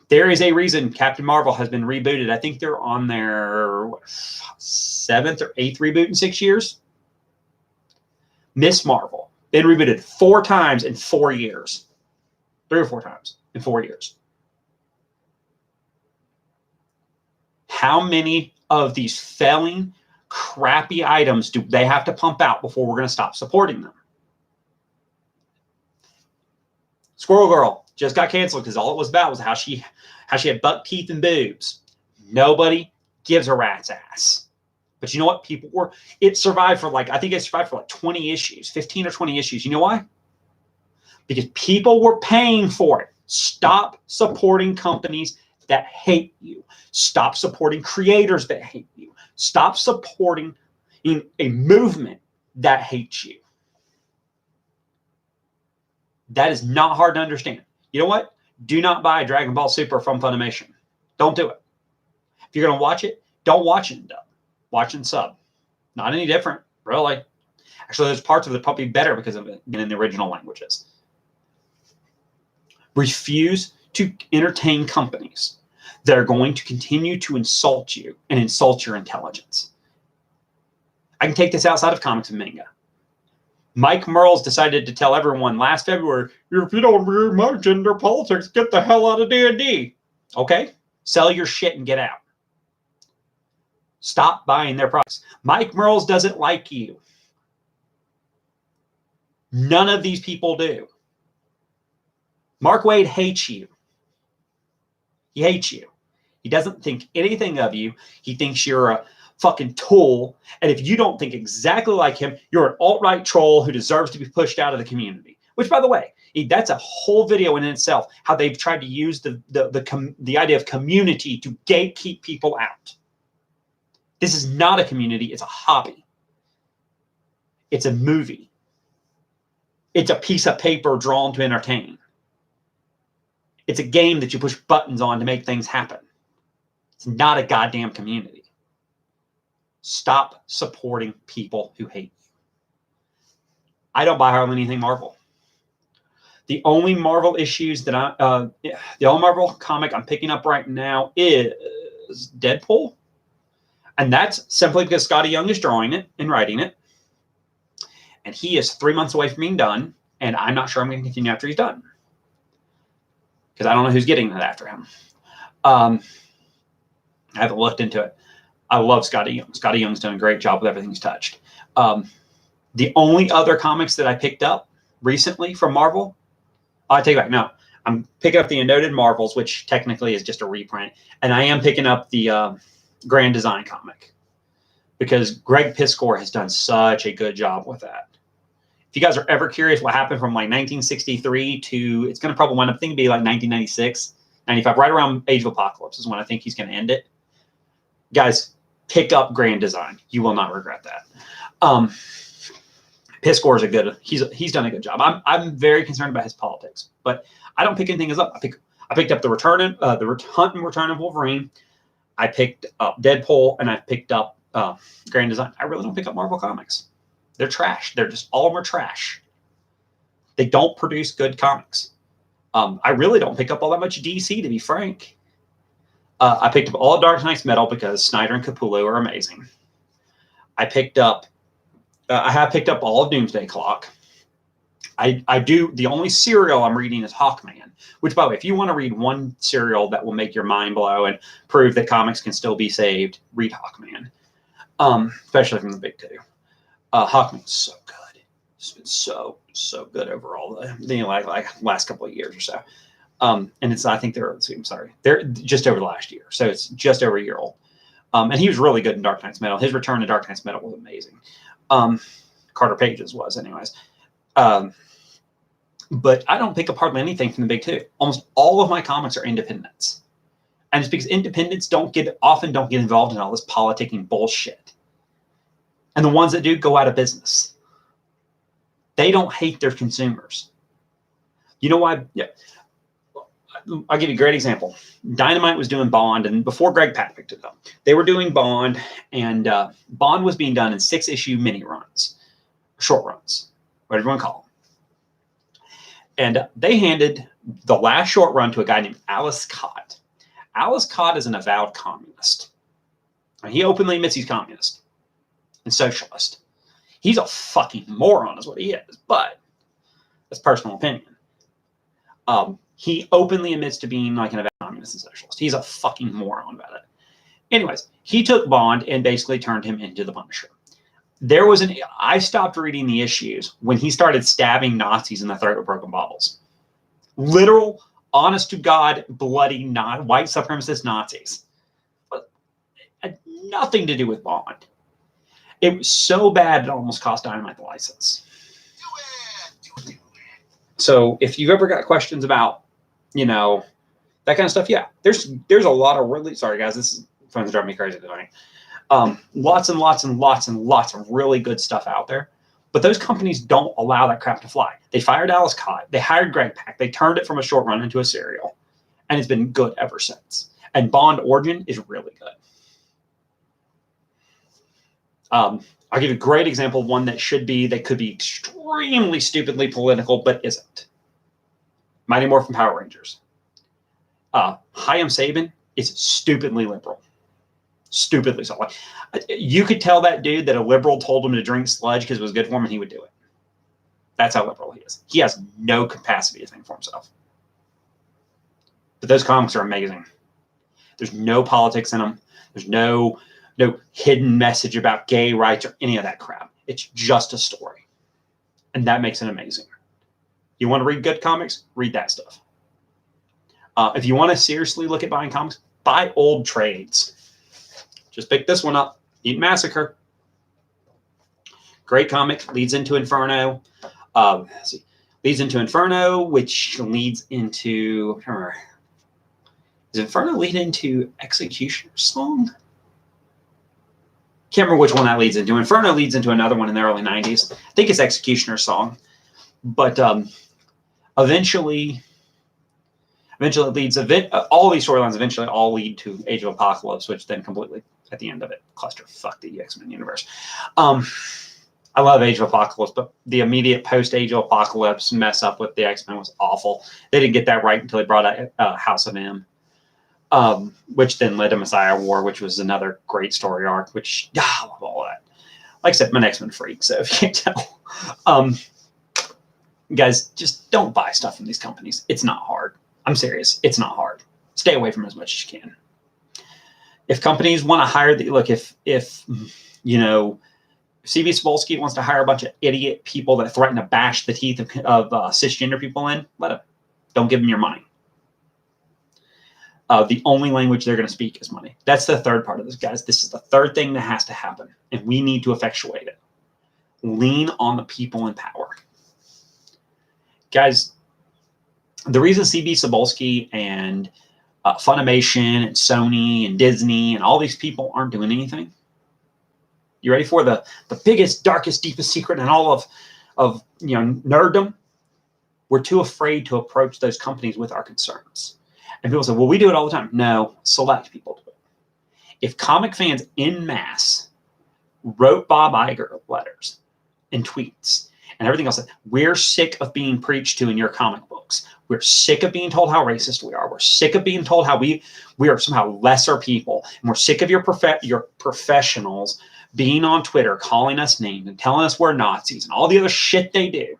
There is a reason Captain Marvel has been rebooted. I think they're on their 7th or 8th reboot in 6 years. Miss Marvel, been rebooted 4 times in 4 years. 3 or 4 times in 4 years. How many of these failing, crappy items do they have to pump out before we're going to stop supporting them? Squirrel Girl just got canceled because all it was about was how she had buck teeth and boobs. Nobody gives a rat's ass. But you know what? It survived for I think it survived for 20 issues, 15 or 20 issues. You know why? Because people were paying for it. Stop supporting companies that hate you. Stop supporting creators that hate you. Stop supporting a movement that hates you. That is not hard to understand. You know what? Do not buy Dragon Ball Super from Funimation. Don't do it. If you're going to watch it, don't watch it in dub. Watch and sub. Not any different, really. Actually, there's parts of it probably better because of it being in the original languages. Refuse to entertain companies that are going to continue to insult you and insult your intelligence. I can take this outside of comics and manga. Mike Merles decided to tell everyone last February, if you don't agree with my gender politics, get the hell out of D&D. Okay? Sell your shit and get out. Stop buying their products. Mike Merles doesn't like you. None of these people do. Mark Waid hates you. He hates you. He doesn't think anything of you. He thinks you're a fucking tool. And if you don't think exactly like him, you're an alt-right troll who deserves to be pushed out of the community. Which, by the way, that's a whole video in itself, how they've tried to use the idea of community to gatekeep people out. This is not a community. It's a hobby. It's a movie. It's a piece of paper drawn to entertain. It's a game that you push buttons on to make things happen. It's not a goddamn community. Stop supporting people who hate you. I don't buy hardly anything Marvel. The only Marvel issues that the only Marvel comic I'm picking up right now is Deadpool. And that's simply because Scotty Young is drawing it and writing it. And he is 3 months away from being done. And I'm not sure I'm going to continue after he's done. Because I don't know who's getting that after him. I haven't looked into it. I love Scotty Young. Scotty Young's done a great job with everything he's touched. The only other comics that I picked up recently from Marvel, I take it back. No, I'm picking up the Unnoted Marvels, which technically is just a reprint. And I am picking up the Grand Design comic because Greg Piskor has done such a good job with that. If you guys are ever curious what happened from like 1963 to, it's going to probably wind up, I think it'd be like 1996, 95, right around Age of Apocalypse is when I think he's going to end it. Guys, pick up Grand Design. You will not regret that. Piskor is a good, he's done a good job. I'm very concerned about his politics, but I don't pick anything up. I picked up the Hunt and Return of Wolverine. I picked up Deadpool, and I picked up Grand Design. I really don't pick up Marvel comics. They're trash. They're just, all of them are trash. They don't produce good comics. I really don't pick up all that much DC, to be frank. I picked up all of Dark Knight's Metal because Snyder and Capullo are amazing. I have picked up all of Doomsday Clock. The only serial I'm reading is Hawkman, which, by the way, if you want to read one serial that will make your mind blow and prove that comics can still be saved, read Hawkman, especially from the big two. Hawkman's so good. It's been so good overall, like last couple of years or so. And it's, I think they're just over the last year. So it's just over a year old. And he was really good in Dark Knight's Metal. His return to Dark Knight's Metal was amazing. Carter Page's was anyways. But I don't pick up hardly anything from the big two. Almost all of my comics are independents. And it's because independents often don't get involved in all this politicking bullshit. And the ones that do go out of business. They don't hate their consumers. You know why? Yeah. I'll give you a great example. Dynamite was doing Bond, and before Greg Pak picked it up, they were doing Bond, and Bond was being done in 6-issue mini runs, short runs, whatever you want to call them. And they handed the last short run to a guy named Alice Cott. Alice Cott is an avowed communist. And he openly admits he's communist and socialist. He's a fucking moron is what he is, but that's personal opinion. He openly admits to being like an avowed communist and socialist. He's a fucking moron about it. Anyways, he took Bond and basically turned him into the Punisher. I stopped reading the issues when he started stabbing Nazis in the throat with broken bottles. Literal, honest to God, bloody white supremacist Nazis. But it had nothing to do with Bond. It was so bad it almost cost Dynamite the license. So if you've ever got questions about, that kind of stuff, yeah, there's a lot of really, sorry guys, this phone's driving me crazy tonight. Lots and lots and lots and lots of really good stuff out there. But those companies don't allow that crap to fly. They fired Alice Cott. They hired Greg Pak. They turned it from a short run into a serial. And it's been good ever since. And Bond Origin is really good. I'll give you a great example of one that could be extremely stupidly political, but isn't. Mighty Morphin Power Rangers. Hayam Sabin is stupidly liberal. Stupidly so. Like, you could tell that dude that a liberal told him to drink sludge because it was good for him, and he would do it. That's how liberal he is. He has no capacity to think for himself. But those comics are amazing. There's no politics in them. There's no hidden message about gay rights or any of that crap. It's just a story. And that makes it amazing. You want to read good comics? Read that stuff. If you want to seriously look at buying comics, buy old trades. Just pick this one up. Eat Massacre. Great comic. Leads into Inferno. Leads into Inferno, which leads into... Does Inferno lead into Executioner's Song? Can't remember which one that leads into. Inferno leads into another one in the early 90s. I think it's Executioner's Song. But eventually it leads... all these storylines eventually all lead to Age of Apocalypse, which then completely, at the end of it, clusterfuck the X-Men universe. I love Age of Apocalypse, but the immediate post-Age of Apocalypse mess up with the X-Men was awful. They didn't get that right until they brought out House of M, which then led to Messiah War, which was another great story arc, which, I love all that. Like I said, I'm an X-Men freak, so if you can't tell. Guys, just don't buy stuff from these companies. It's not hard. I'm serious. It's not hard. Stay away from as much as you can. If companies want to hire if CV Cebulski wants to hire a bunch of idiot people that threaten to bash the teeth of cisgender people in, let them. Don't give them your money. The only language they're going to speak is money. That's the third part of this, guys. This is the third thing that has to happen, and we need to effectuate it. Lean on the people in power. Guys, the reason CV Cebulski and Funimation and Sony and Disney and all these people aren't doing anything. You ready for the biggest, darkest, deepest secret in all of nerddom? We're too afraid to approach those companies with our concerns. And people say, well, we do it all the time. No, select people do it. If comic fans en masse wrote Bob Iger letters and tweets and everything else, we're sick of being preached to in your comic books. We're sick of being told how racist we are. We're sick of being told how we are somehow lesser people. And we're sick of your professionals being on Twitter, calling us names and telling us we're Nazis and all the other shit they do.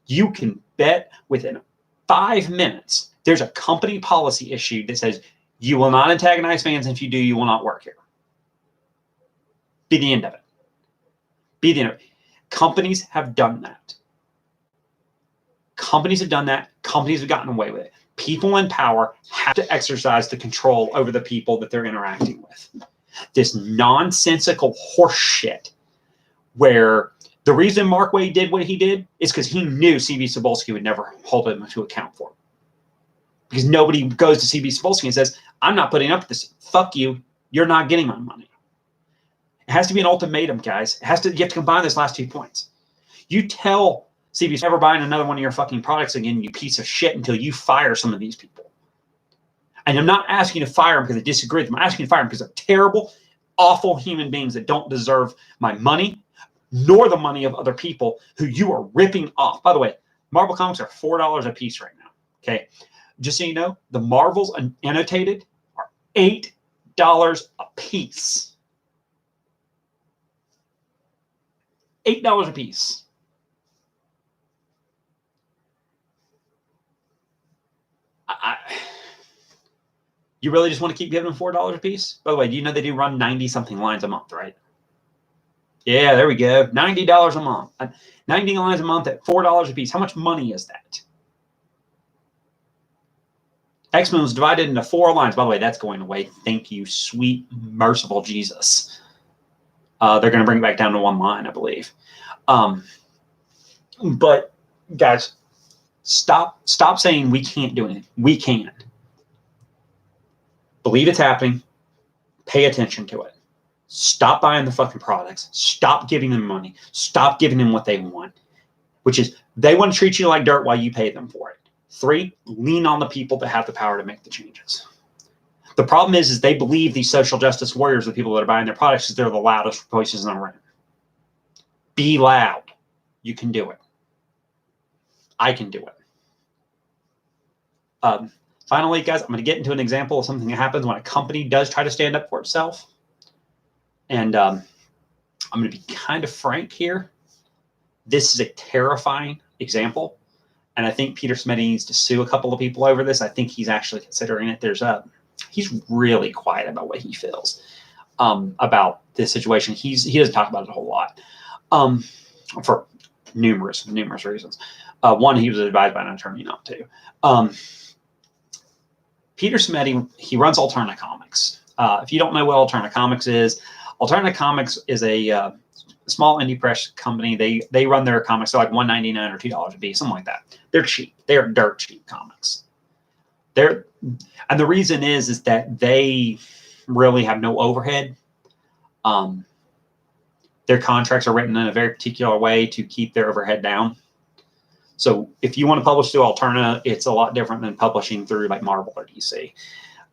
You can bet within 5 minutes, there's a company policy issued that says you will not antagonize fans. And if you do, you will not work here. Be the end of it. Be the end of it. Companies have done that. Companies have done that. Companies have gotten away with it. People in power have to exercise the control over the people that they're interacting with. This nonsensical horse shit where the reason Mark Waid did what he did is because he knew CV Cebulski would never hold him to account for it. Because nobody goes to CV Cebulski and says, I'm not putting up with this. Fuck you. You're not getting my money. It has to be an ultimatum, guys. You have to combine those last 2 points. You tell CV's never buying another one of your fucking products again, you piece of shit, until you fire some of these people. And I'm not asking you to fire them because I disagree with them. I'm asking you to fire them because they're terrible, awful human beings that don't deserve my money, nor the money of other people who you are ripping off. By the way, Marvel comics are $4 a piece right now. Okay. Just so you know, the Marvels annotated are $8 a piece. $8 a piece. You really just want to keep giving them $4 a piece? By the way, do you know they do run 90-something lines a month, right? Yeah, there we go. $90 a month. 90 lines a month at $4 a piece. How much money is that? X-Men was divided into 4 lines. By the way, that's going away. Thank you, sweet, merciful Jesus. They're going to bring it back down to 1 line, I believe. But, guys, stop saying we can't do anything. We can. Believe it's happening. Pay attention to it. Stop buying the fucking products. Stop giving them money. Stop giving them what they want, which is they want to treat you like dirt while you pay them for it. 3, lean on the people that have the power to make the changes. The problem is they believe these social justice warriors, the people that are buying their products, is they're the loudest voices in the room. Be loud. You can do it. I can do it. Finally, guys, I'm going to get into an example of something that happens when a company does try to stand up for itself. And I'm going to be kind of frank here. This is a terrifying example. And I think Peter Smitty needs to sue a couple of people over this. I think he's actually considering it. He's really quiet about what he feels about this situation. He doesn't talk about it a whole lot for numerous reasons. One, he was advised by an attorney not to. Peter Smitty, he runs Alterna Comics. If you don't know what Alterna Comics is a small indie press company. They run their comics for like $1.99 or $2 a piece, something like that. They're cheap. They're dirt cheap comics. And the reason is that they really have no overhead. Their contracts are written in a very particular way to keep their overhead down. So if you want to publish through Alterna, it's a lot different than publishing through like Marvel or DC.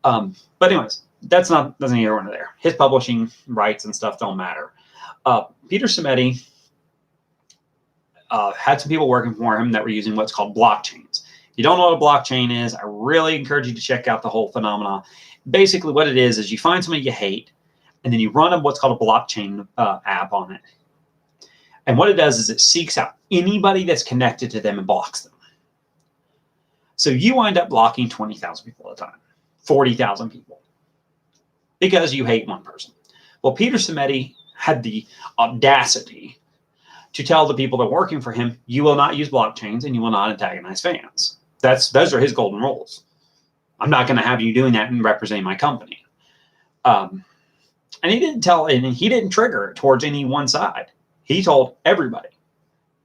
But anyways, doesn't either one there. His publishing rights and stuff don't matter. Peter Smitty had some people working for him that were using what's called blockchains. If you don't know what a blockchain is, I really encourage you to check out the whole phenomena. Basically, what it is you find somebody you hate, and then you run what's called a blockchain app on it. And what it does is it seeks out anybody that's connected to them and blocks them. So you wind up blocking 20,000 people at a time, 40,000 people, because you hate one person. Well, Peter Smitty had the audacity to tell the people that are working for him, you will not use blockchains and you will not antagonize fans. Those are his golden rules. I'm not going to have you doing that and representing my company. And he didn't trigger it towards any one side. He told everybody,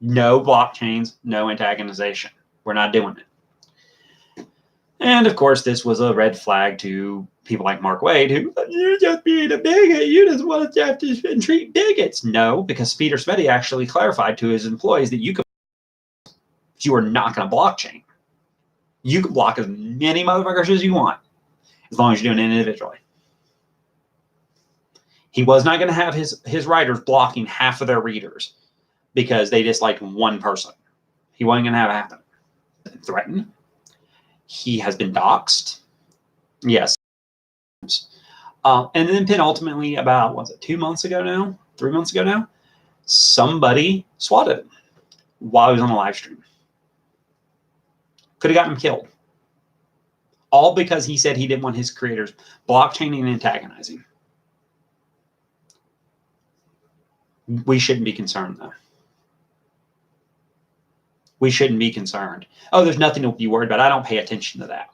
no blockchains, no antagonization. We're not doing it. And of course, this was a red flag to people like Mark Wade, who, you're just being a bigot. You just want to have to treat bigots. No, because Peter Smitty actually clarified to his employees that you are not going to blockchain. You can block as many motherfuckers as you want, as long as you're doing it individually. He was not going to have his writers blocking half of their readers because they disliked one person. He wasn't going to have it happen. Threatened. He has been doxxed. Yes. And then penultimately, about, 3 months ago now, somebody swatted him while he was on a live stream. Could have gotten him killed. All because he said he didn't want his creators blockchaining and antagonizing. We shouldn't be concerned, though. We shouldn't be concerned. Oh, there's nothing to be worried about. I don't pay attention to that.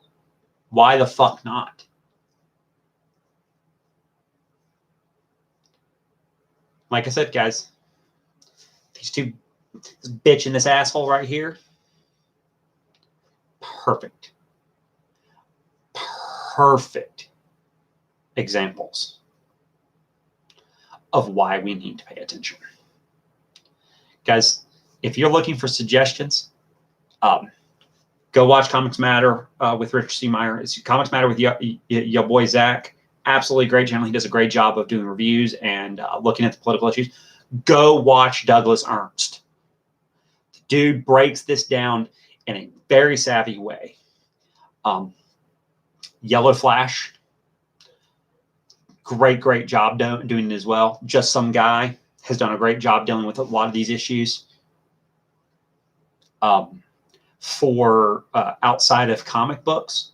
Why the fuck not? Like I said, guys, this bitch and this asshole right here, perfect examples of why we need to pay attention. Guys, if you're looking for suggestions, go watch Comics Matter with Richard C. Meyer. It's Comics Matter with your boy Zach. Absolutely great channel. He does a great job of doing reviews and looking at the political issues. Go watch Douglas Ernst. The dude breaks this down in a very savvy way. Yellow Flash, great job doing it as well. Just Some Guy has done a great job dealing with a lot of these issues. For outside of comic books,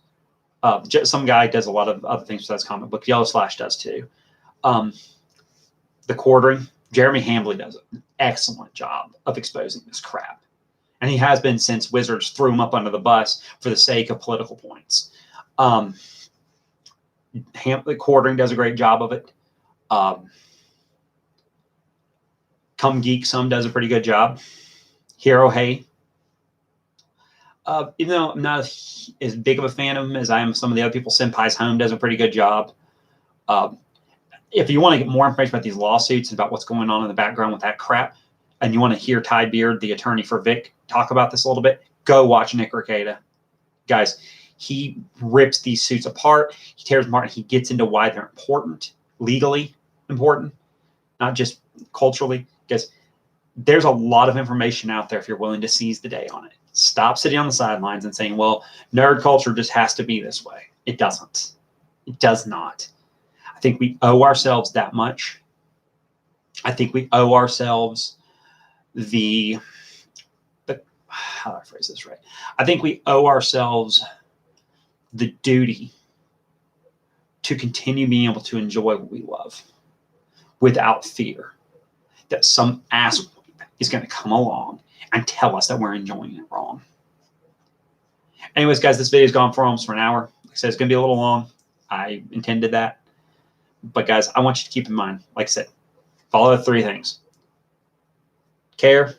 Just Some Guy does a lot of other things besides comic books. Yellow Flash does too. The Quartering, Jeremy Hambley does an excellent job of exposing this crap. And he has been since Wizards threw him up under the bus for the sake of political points. The Quartering does a great job of it. Come Geek Some does a pretty good job. Hero Hay. Even though I'm not as big of a fan of him as I am some of the other people, Senpai's Home does a pretty good job. If you want to get more information about these lawsuits and about what's going on in the background with that crap, and you want to hear Ty Beard, the attorney for Vic, talk about this a little bit, go watch Nick Rekieta. Guys, He rips these suits apart. He tears them apart. And he gets into why they're important, legally important, not just culturally. Because there's a lot of information out there if you're willing to seize the day on it. Stop sitting on the sidelines and saying, well, nerd culture just has to be this way. It doesn't. It does not. I think we owe ourselves that much. I think we owe ourselves how do I phrase this right? I think we owe ourselves the duty to continue being able to enjoy what we love without fear that some ass is going to come along and tell us that we're enjoying it wrong. Anyways, guys, this video has gone for almost for an hour. Like I said, it's going to be a little long. I intended that. But guys, I want you to keep in mind, like I said, follow the 3 things. Care,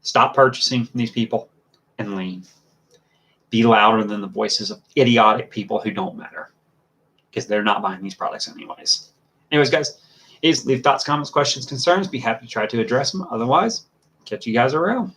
stop purchasing from these people, and lean. Be louder than the voices of idiotic people who don't matter, because they're not buying these products anyways. Anyways, guys, leave thoughts, comments, questions, concerns. Be happy to try to address them. Otherwise, catch you guys around.